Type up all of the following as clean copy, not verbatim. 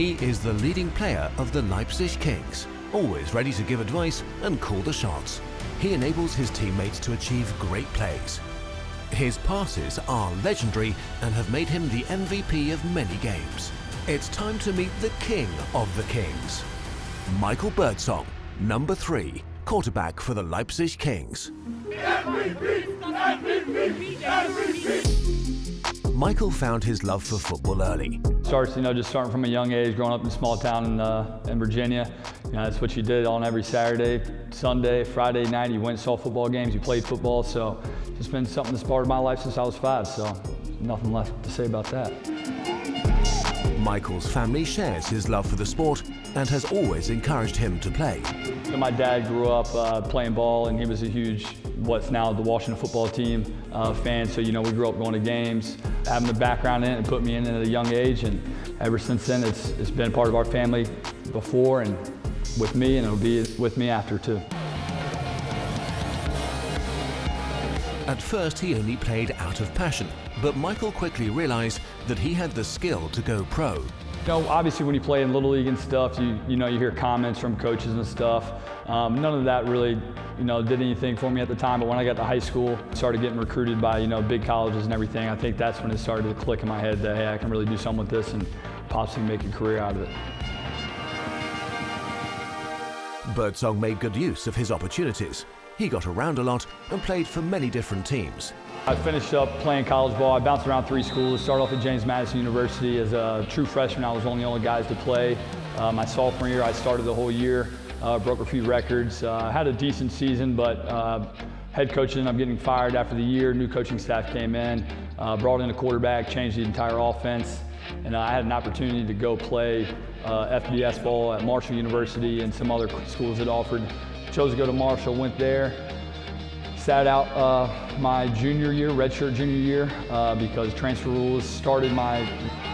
He is the leading player of the Leipzig Kings, always ready to give advice and call the shots. He enables his teammates to achieve great plays. His passes are legendary and have made him the MVP of many games. It's time to meet the king of the kings. Michael Birdsong, number 3, quarterback for the Leipzig Kings. Michael found his love for football early. Starts, just starting from a young age, growing up in a small town in Virginia. That's what you did on every Saturday, Sunday, Friday night. You went and saw football games, you played football. So it's been something that's part of my life since I was 5. So nothing left to say about that. Michael's family shares his love for the sport and has always encouraged him to play. My dad grew up playing ball, and he was a huge, what's now the Washington football team fan. So, we grew up going to games, having the background in it and put me in at a young age. And ever since then, it's been part of our family before and with me, and it'll be with me after too. At first, he only played out of passion, but Michael quickly realized that he had the skill to go pro. Obviously when you play in Little League and stuff, you hear comments from coaches and stuff. None of that really, did anything for me at the time, but when I got to high school, started getting recruited by, big colleges and everything, I think that's when it started to click in my head that, hey, I can really do something with this and possibly make a career out of it. Birdsong made good use of his opportunities. He got around a lot and played for many different teams. I finished up playing college ball. I bounced around 3 schools. Started off at James Madison University as a true freshman. I was one of the only guys to play. My sophomore year, I started the whole year, broke a few records. Had a decent season, but head coach ended up getting fired after the year. New coaching staff came in, brought in a quarterback, changed the entire offense, and I had an opportunity to go play FBS ball at Marshall University and some other schools that offered. Chose to go to Marshall, went there. Sat out my junior year, redshirt junior year, because transfer rules started my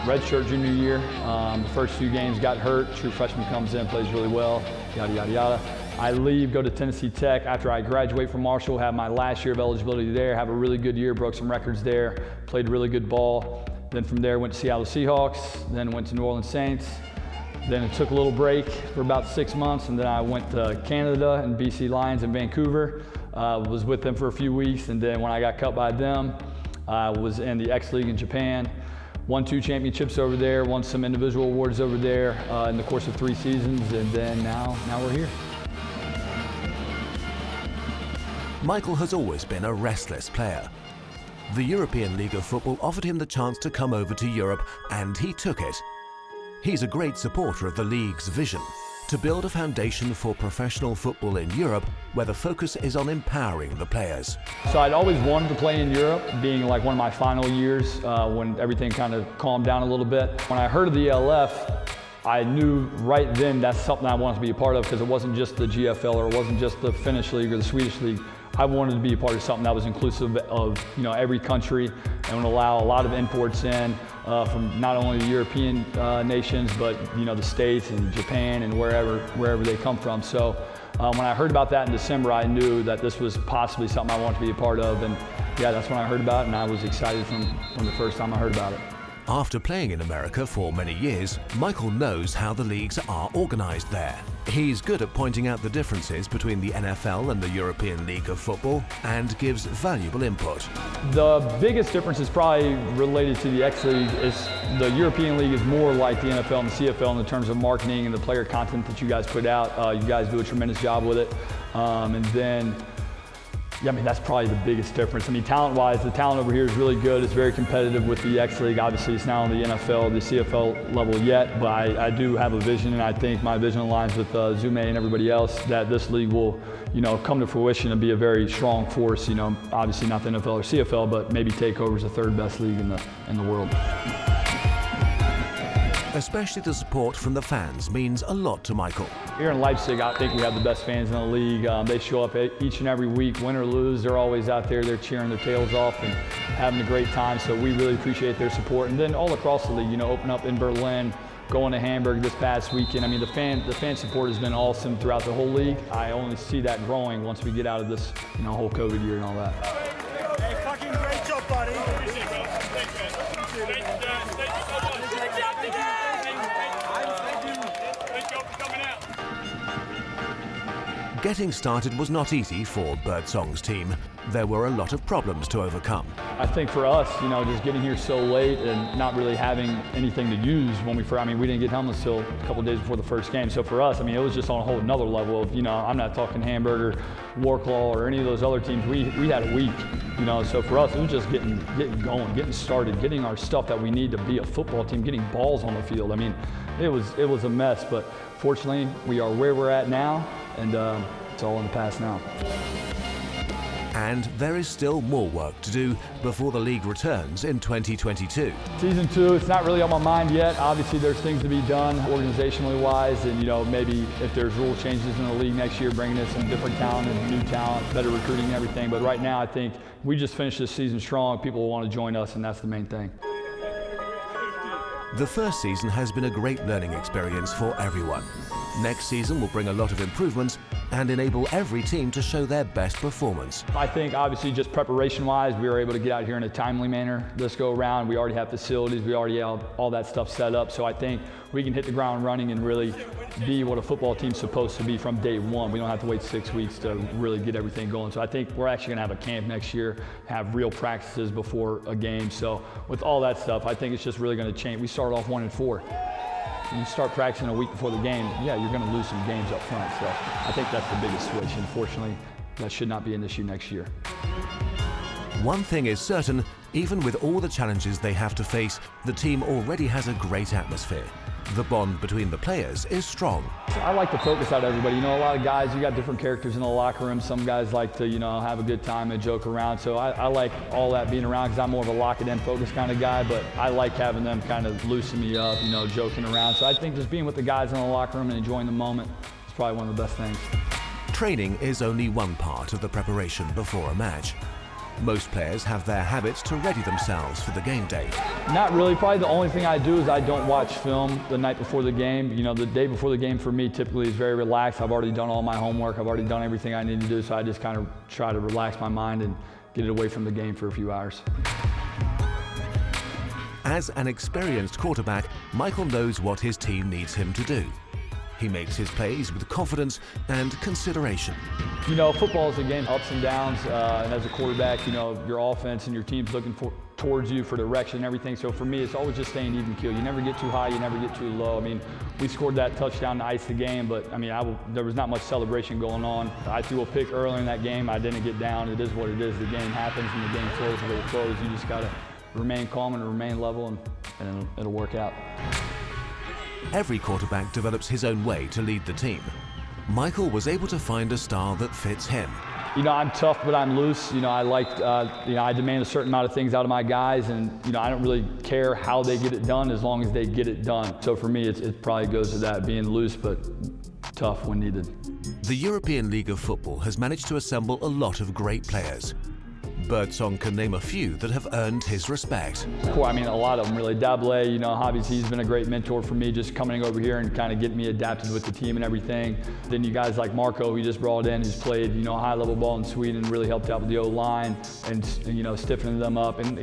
redshirt junior year. The first few games got hurt. True freshman comes in, plays really well, yada, yada, yada. I leave, go to Tennessee Tech after I graduate from Marshall, have my last year of eligibility there, have a really good year, broke some records there, played really good ball. Then from there went to Seattle Seahawks, then went to New Orleans Saints. Then it took a little break for about 6 months, and then I went to Canada and BC Lions in Vancouver. Was with them for a few weeks, and then when I got cut by them, I was in the X League in Japan. Won 2 championships over there, won some individual awards over there in the course of 3 seasons, and then now we're here. Michael has always been a restless player. The European League of Football offered him the chance to come over to Europe, and he took it. He's a great supporter of the league's vision to build a foundation for professional football in Europe where the focus is on empowering the players. So I'd always wanted to play in Europe, being like one of my final years when everything kind of calmed down a little bit. When I heard of the ELF, I knew right then that's something I wanted to be a part of, because it wasn't just the GFL or it wasn't just the Finnish league or the Swedish league. I wanted to be a part of something that was inclusive of every country and would allow a lot of imports in from not only the European nations, but the States and Japan and wherever they come from. So when I heard about that in December, I knew that this was possibly something I wanted to be a part of, and yeah, that's when I heard about it, and I was excited from the first time I heard about it. After playing in America for many years, Michael knows how the leagues are organized there. He's good at pointing out the differences between the NFL and the European League of Football and gives valuable input. The biggest difference is probably related to the X League. The European League is more like the NFL and the CFL in terms of marketing and the player content that you guys put out. You guys do a tremendous job with it. And then, yeah, that's probably the biggest difference. Talent-wise, the talent over here is really good. It's very competitive with the X League. Obviously, it's not on the NFL, the CFL level yet, but I do have a vision, and I think my vision aligns with Zume and everybody else that this league will, come to fruition and be a very strong force. Obviously not the NFL or CFL, but maybe take over as the 3rd best league in the world. Especially the support from the fans means a lot to Michael. Here in Leipzig, I think we have the best fans in the league. They show up each and every week, win or lose. They're always out there. They're cheering their tails off and having a great time. So we really appreciate their support. And then all across the league, open up in Berlin, going to Hamburg this past weekend. The fan support has been awesome throughout the whole league. I only see that growing once we get out of this, whole COVID year and all that. Hey, fucking great job, buddy. Thank you so much. Getting started was not easy for Birdsong's team. There were a lot of problems to overcome. I think for us, just getting here so late and not really having anything to use when we didn't get helmets till a couple days before the first game. So for us, it was just on a whole another level of, I'm not talking Hamburger, Warclaw, or any of those other teams. We had a week, so for us, it was just getting going, getting started, getting our stuff that we need to be a football team, getting balls on the field. It was a mess, but fortunately, we are where we're at now, and it's all in the past now. And there is still more work to do before the league returns in 2022. Season 2, it's not really on my mind yet. Obviously, there's things to be done organizationally wise, and maybe if there's rule changes in the league next year, bringing in some different talent and new talent, better recruiting and everything. But right now, I think we just finished this season strong. People will want to join us, and that's the main thing. The first season has been a great learning experience for everyone. Next season will bring a lot of improvements and enable every team to show their best performance. I think obviously just preparation-wise, we were able to get out here in a timely manner this go around. We already have facilities, we already have all that stuff set up, so I think we can hit the ground running and really be what a football team's supposed to be from day one. We don't have to wait 6 weeks to really get everything going. So I think we're actually gonna have a camp next year, have real practices before a game. So with all that stuff, I think it's just really gonna change. We started off 1-4. When you start practicing a week before the game, yeah, you're going to lose some games up front. So I think that's the biggest switch. Unfortunately, that should not be an issue next year. One thing is certain, even with all the challenges they have to face, the team already has a great atmosphere. The bond between the players is strong. I like to focus out everybody. A lot of guys, you got different characters in the locker room. Some guys like to, have a good time and joke around. So I like all that being around because I'm more of a lock it in focus kind of guy, but I like having them kind of loosen me up, joking around. So I think just being with the guys in the locker room and enjoying the moment is probably one of the best things. Training is only one part of the preparation before a match. Most players have their habits to ready themselves for the game day. Not really. Probably the only thing I do is I don't watch film the night before the game. The day before the game for me typically is very relaxed. I've already done all my homework. I've already done everything I need to do, so I just kind of try to relax my mind and get it away from the game for a few hours. As an experienced quarterback, Michael knows what his team needs him to do. He makes his plays with confidence and consideration. Football is a game, ups and downs, and as a quarterback, your offense and your team's looking towards you for direction and everything. So for me, it's always just staying even keel. You never get too high, you never get too low. We scored that touchdown to ice the game, but there was not much celebration going on. I threw a pick earlier in that game. I didn't get down. It is what it is. The game happens and the game flows the way it flows. You just got to remain calm and remain level, and it'll work out. Every quarterback develops his own way to lead the team. Michael was able to find a style that fits him. I'm tough, but I'm loose. I demand a certain amount of things out of my guys, and I don't really care how they get it done as long as they get it done. So for me, it probably goes to that, being loose but tough when needed. The European League of Football has managed to assemble a lot of great players. Birdsong can name a few that have earned his respect. A lot of them really. Dable, obviously he's been a great mentor for me, just coming over here and kind of getting me adapted with the team and everything. Then you guys like Marco, who just brought in, who's played, high-level ball in Sweden, really helped out with the O-line and stiffening them up. And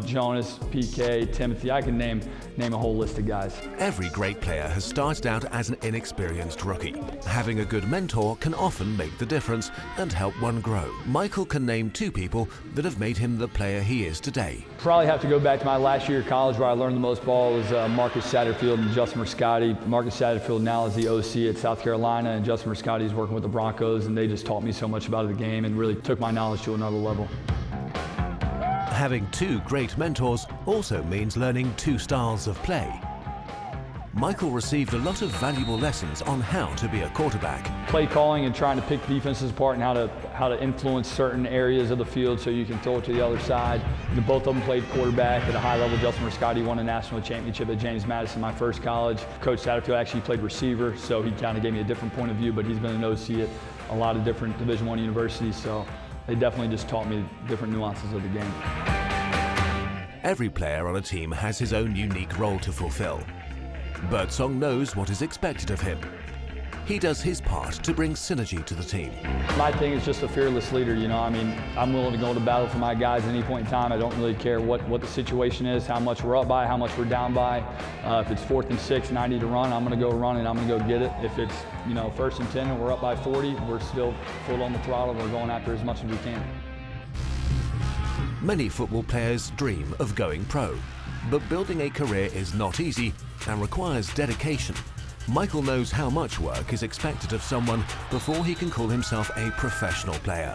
Jonas, PK, Timothy, I can name a whole list of guys. Every great player has started out as an inexperienced rookie. Having a good mentor can often make the difference and help one grow. Michael can name 2 people that have made him the player he is today. Probably have to go back to my last year of college where I learned the most ball was Marcus Satterfield and Justin Muscati. Marcus Satterfield now is the OC at South Carolina, and Justin Muscati is working with the Broncos, and they just taught me so much about the game and really took my knowledge to another level. Having 2 great mentors also means learning 2 styles of play. Michael received a lot of valuable lessons on how to be a quarterback. Play calling and trying to pick defenses apart and how to influence certain areas of the field so you can throw it to the other side. Both of them played quarterback at a high level. Justin Muscati won a national championship at James Madison, my first college. Coach Satterfield actually played receiver, so he kind of gave me a different point of view, but he's been an OC at a lot of different Division I universities, so they definitely just taught me different nuances of the game. Every player on a team has his own unique role to fulfill. Birdsong knows what is expected of him. he does his part to bring synergy to the team. My thing is just a fearless leader, you know. I mean, I'm willing to go to battle for my guys at any point in time. I don't really care what the situation is, how much we're up by, how much we're down by. If it's 4th and 6 and I need to run, I'm going to go run and I'm going to go get it. If it's, you know, 1st and 10 and we're up by 40, we're still full on the throttle. We're going after as much as we can. Many football players dream of going pro, but building a career is not easy and requires dedication. Michael knows how much work is expected of someone before he can call himself a professional player.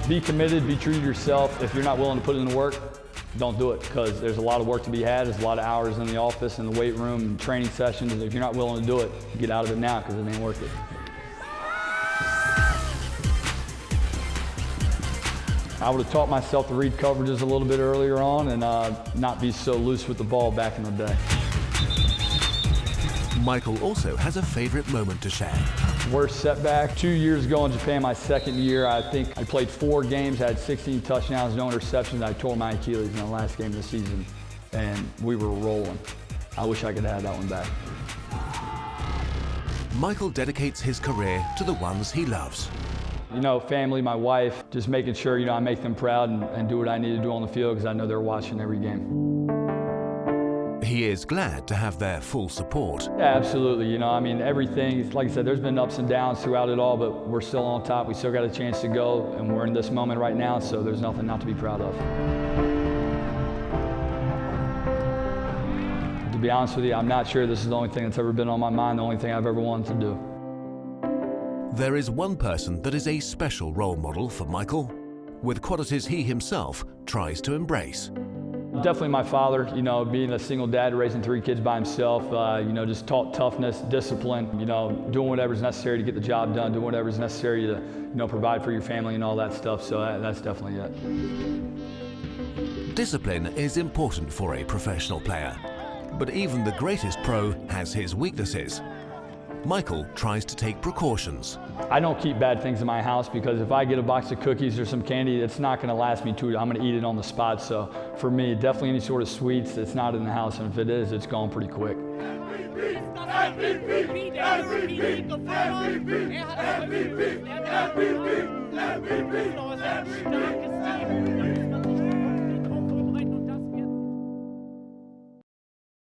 Be committed, be true to yourself. If you're not willing to put in the work, don't do it, because there's a lot of work to be had. There's a lot of hours in the office, in the weight room, and training sessions. If you're not willing to do it, get out of it now, because it ain't worth it. I would have taught myself to read coverages a little bit earlier on and not be so loose with the ball back in the day. Michael also has a favorite moment to share. Worst setback, 2 years ago in Japan, my 2nd year, I think I played 4 games, had 16 touchdowns, no interceptions. I tore my Achilles in the last game of the season, and we were rolling. I wish I could have that one back. Michael dedicates his career to the ones he loves. You know, family, my wife, just making sure, you know, I make them proud and do what I need to do on the field, because I know they're watching every game. He is glad to have their full support. Yeah, absolutely. You know, I mean, everything, like I said, there's been ups and downs throughout it all, but we're still on top. We still got a chance to go, and we're in this moment right now, so there's nothing not to be proud of. To be honest with you, I'm not sure this is the only thing that's ever been on my mind, the only thing I've ever wanted to do. There is one person that is a special role model for Michael, with qualities he himself tries to embrace. Definitely my father, you know, being a single dad, raising 3 kids by himself, you know, just taught toughness, discipline, you know, doing whatever's necessary to get the job done, doing whatever's necessary to, you know, provide for your family and all that stuff, so that's definitely it. Discipline is important for a professional player, but even the greatest pro has his weaknesses. Michael tries to take precautions. I don't keep bad things in my house, because if I get a box of cookies or some candy, it's not going to last me too. I'm going to eat it on the spot. So for me, definitely any sort of sweets that's not in the house, and if it is, it's gone pretty quick. MVP.